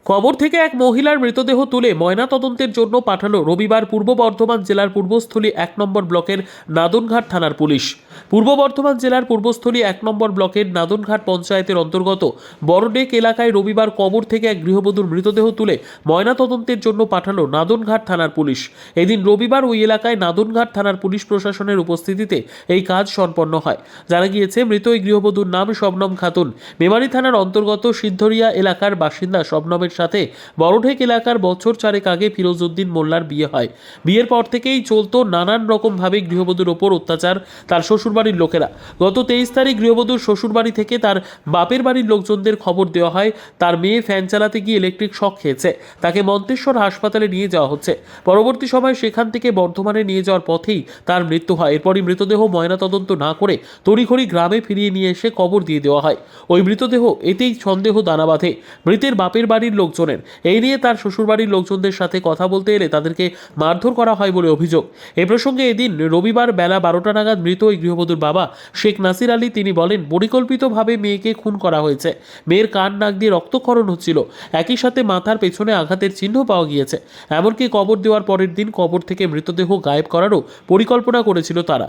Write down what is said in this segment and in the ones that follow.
কবর থেকে এক মহিলার মৃতদেহ তুলে ময়নাতদন্তের জন্য পাঠালো রবিবার পূর্ব বর্ধমান জেলার পূর্বস্থলী 1 নম্বর ব্লকের নাদনঘাট থানার পুলিশ। পূর্ব বর্ধমান জেলার পূর্বস্থলী 1 নম্বর ব্লকের নাদনঘাট পঞ্চায়েতের অন্তর্গত বড়ডেক এলাকায় রবিবার কবর থেকে এক গৃহবধূর মৃতদেহ তুলে ময়নাতদন্তের জন্য পাঠালো নাদনঘাট থানার পুলিশ। এদিন রবিবার ওই এলাকায় নাদনঘাট থানার পুলিশ প্রশাসনের উপস্থিতিতে এই কাজ সম্পন্ন হয়। জানা গিয়েছে, মৃত ওই গৃহবধূর নাম শবনম খাতুন। মেমারি থানার অন্তর্গত সিদ্ধরিয়া এলাকার বাসিন্দা শবনমের সাথে বড়ডেক এলাকার বছর 4 আগে ফিরোজ উদ্দিন মোল্লার বিয়ে হয়। বিয়ের পর থেকেই চলতো নানান রকম ভাবে গৃহবধূর ওপর অত্যাচার তার শ্বশুরবাড়ির লোকেরা। গত 23 তারিখ গৃহবধূর শ্বশুরবাড়ি থেকে তার বাপের বাড়ির লোকজনদের খবর দেওয়া হয় তার মেয়ে ফ্যান চালাতে গিয়ে ইলেকট্রিক শক খেয়েছে। তাকে মন্তেশ্বর হাসপাতালে নিয়ে যাওয়া হচ্ছে। পরবর্তী সময় সেখান থেকে বর্ধমানে নিয়ে যাওয়ার পথেই তার মৃত্যু হয়। এরপরই মৃতদেহ ময়নাতদন্ত না করে তড়িঘড়ি গ্রামে ফিরিয়ে নিয়ে এসে কবর দিয়ে দেওয়া হয়। ওই মৃতদেহ এতেই সন্দেহ দানা বাঁধে মৃতের বাপের বাড়ির লোকজনের। এই নিয়ে তার শ্বশুরবাড়ির লোকজনদের সাথে কথা বলতে এলে তাদেরকে মারধর করা হয় বলে অভিযোগ। এ প্রসঙ্গে এদিন রবিবার বেলা 12টা নাগাদ মৃত ওই গৃহবধূর বাবা শেখ নাসির আলী তিনি বলেন, পরিকল্পিতভাবে মেয়েকে খুন করা হয়েছে। মেয়ের কান নাক দিয়ে রক্তক্ষরণ হচ্ছিল, একই সাথে মাথার পেছনে আঘাতের চিহ্ন পাওয়া গিয়েছে। এমনকি কবর দেওয়ার পরের দিন কবর থেকে মৃতদেহ গায়েব করারও পরিকল্পনা করেছিল তারা।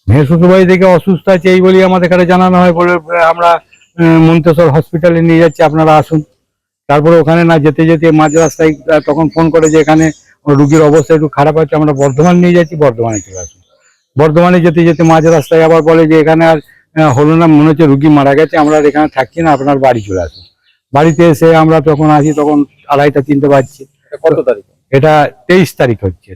মেয়ে শ্বশুরবাড়ি থেকে অসুস্থ আছে এই বলি আমাদের কাছে জানানো হয়, বলে আমরা মন্তেশ্বর হসপিটালে নিয়ে যাচ্ছি, আপনারা আসুন। তারপরে ওখানে না যেতে যেতে মাঝ রাস্তায় তখন ফোন করে যে এখানে রুগীর অবস্থা একটু খারাপ আছে, আমরা বর্ধমান নিয়ে যাচ্ছি, বর্ধমানে চলে আসুন। বর্ধমানে যেতে যেতে মাঝ রাস্তায় আবার বলে যে এখানে আর হলো না, মনে হচ্ছে রুগী মারা গেছে, আমরা আর এখানে থাকছি না, আপনার বাড়ি চলে আসুন। বাড়িতে এসে আমরা তখন আসি, তখন 2:30-3টে বাজছে। কত তারিখ? এটা 23 তারিখ হচ্ছে।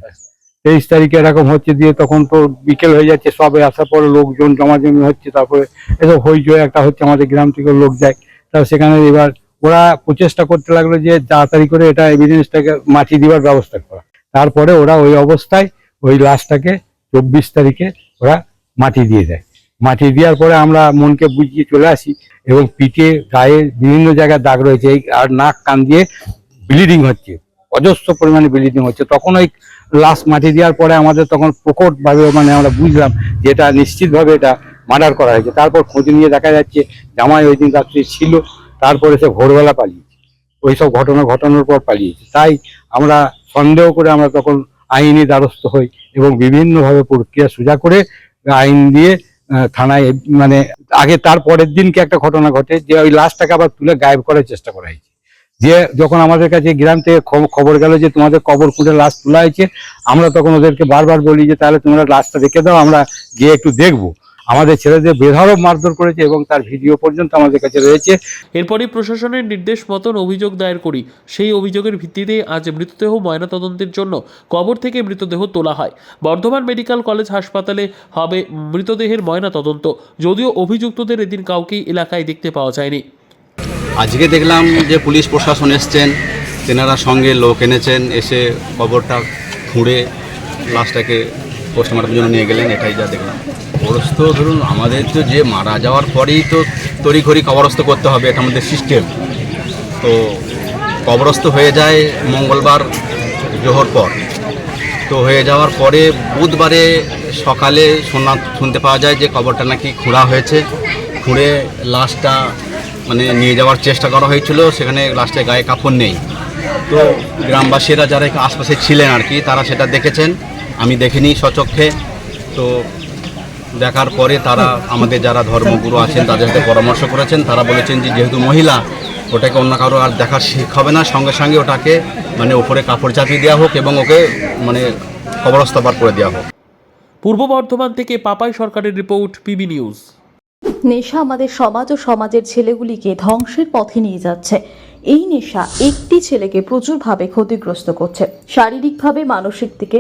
23 তারিখে এরকম হচ্ছে, দিয়ে তখন তো বিকেল হয়ে যাচ্ছে, সবে আসার পরে লোকজন জমাজমি হচ্ছে, তারপরে এসব হইচই একটা হচ্ছে, আমাদের গ্রাম থেকে লোক যায়। তার সেখানে এবার ওরা প্রচেষ্টা করতে লাগলো যে তাড়াতাড়ি করে এটা এভিডেন্সটাকে মাটি দেওয়ার ব্যবস্থা করা। তারপরে ওরা ওই অবস্থায় ওই লাশটাকে 24 তারিখে ওরা মাটি দিয়ে দেয়। মাটি দেওয়ার পরে আমরা মনকে বুঝিয়ে চলে আসি, এবং পিঠে গায়ে বিভিন্ন জায়গায় দাগ রয়েছে, আর নাক কান দিয়ে ব্লিডিং হচ্ছে, অজস্র পরিমাণে ব্লিডিং হচ্ছে। তখন ওই লাশ মাটি দেওয়ার পরে আমাদের তখন প্রকটভাবে আমরা বুঝলাম যে এটা নিশ্চিতভাবে এটা মার্ডার করা হয়েছে। তারপর খোঁজ নিয়ে দেখা যাচ্ছে জামাই ওই দিন রাত্রি ছিল, তারপরে সে ভোরবেলা পালিয়েছে, ওইসব ঘটনার পর পালিয়েছে। তাই আমরা সন্দেহ করে আমরা তখন আইনি দ্বারস্থ হই, এবং বিভিন্নভাবে প্রক্রিয়া সোজা করে আইন দিয়ে থানায় আগে তার পরের দিনকে একটা ঘটনা ঘটে যে ওই লাশটাকে আবার তুলে গায়েব করার চেষ্টা করা হয়েছে। যে যখন আমাদের কাছে গ্রাম থেকে খবর গেল যে তোমাদের কবর খুঁড়ে লাশ তোলা হয়েছে, আমরা তখন ওদেরকে বারবার বলি যে তাহলে তোমরা লাশটা রেখে দাও, আমরা গিয়ে একটু দেখবো। আমাদের ছেলেদের বেধড়ক মারধর করেছে, এবং তার ভিডিও পর্যন্ত আমাদের কাছে রয়েছে। এরপরই প্রশাসনের নির্দেশ মতন অভিযোগ দায়ের করি। সেই অভিযোগের ভিত্তিতে আজ মৃতদেহ ময়নাতদন্তের জন্য কবর থেকে মৃতদেহ তোলা হয়। বর্ধমান মেডিকেল কলেজ হাসপাতালে হবে মৃতদেহের ময়নাতদন্ত। যদিও অভিযুক্তদের এদিন কাউকেই এলাকায় দেখতে পাওয়া যায়নি। আজকে দেখলাম যে পুলিশ প্রশাসন এসছেন, তেনারা সঙ্গে লোক এনেছেন, এসে কবরটা খুঁড়ে লাশটাকে পোস্টমর্টমের জন্য নিয়ে গেলেন। এটাই যা দেখলাম। কবরস্থ ধরুন আমাদের তো যে মারা যাওয়ার পরেই তো তড়িঘড়ি কবরস্থ করতে হবে, এটা আমাদের সিস্টেম। তো কবরস্থ হয়ে যায় মঙ্গলবার জোহর পর। তো হয়ে যাওয়ার পরে বুধবারে সকালে শুনতে পাওয়া যায় যে কবরটা নাকি খোঁড়া হয়েছে। খুঁড়ে লাশটা নিয়ে যাওয়ার চেষ্টা করা হয়েছিল, সেখানে লাশটার গায়ে কাপড় নেই। তো গ্রামবাসীরা যারা আশপাশে ছিলেন আর কি, তারা সেটা দেখেছেন, আমি দেখিনি স্বচক্ষে। তো দেখার পরে তারা আমাদের যারা ধর্মগুরু আছেন তাদের সাথে পরামর্শ করেছেন। তারা বলেছেন যে যেহেতু মহিলা, ওটাকে অন্য কারো আর দেখার শিখ হবে না, সঙ্গে সঙ্গে ওটাকে উপরে কাপড় চাপিয়ে দেওয়া হোক, এবং ওকে কবরস্থ বার করে দেওয়া হোক। পূর্ব বর্ধমান থেকে পাপাই সরকারের রিপোর্ট, পিবি নিউজ। নেশা আমাদের সমাজ ও সমাজের ছেলেগুলিকে ধ্বংসের পথে নিয়ে যাচ্ছে। এই নেশা একটি ছেলেকে প্রচুরভাবে ক্ষতিগ্রস্ত করছে, শারীরিকভাবে, মানসিক দিকে।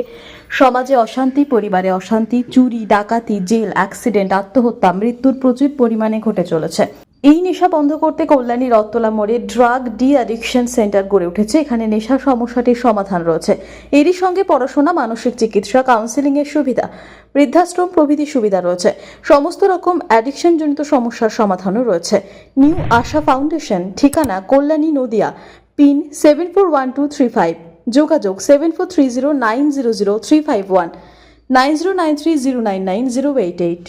সমাজে অশান্তি, পরিবারে অশান্তি, চুরি, ডাকাতি, জেল, অ্যাক্সিডেন্ট, আত্মহত্যা, মৃত্যুর প্রচুর পরিমাণে ঘটে চলেছে। এই নেশা বন্ধ করতে কল্যাণী রত্তলা মোড়ে ড্রাগ ডি অ্যাডিকশন সেন্টার গড়ে উঠেছে। এখানে নেশা সমস্যাটির সমাধান রয়েছে। এরই সঙ্গে পড়াশোনা, মানসিক চিকিৎসা, কাউন্সেলিং এর সুবিধা, বৃদ্ধাশ্রম প্রভৃতি সুবিধা রয়েছে। সমস্ত রকম অ্যাডিকশন জনিত সমস্যার সমাধানও রয়েছে। নিউ আশা ফাউন্ডেশন, ঠিকানা কল্যাণী, নদিয়া, পিন 741235, যোগাযোগ 7430900351, 9093099088।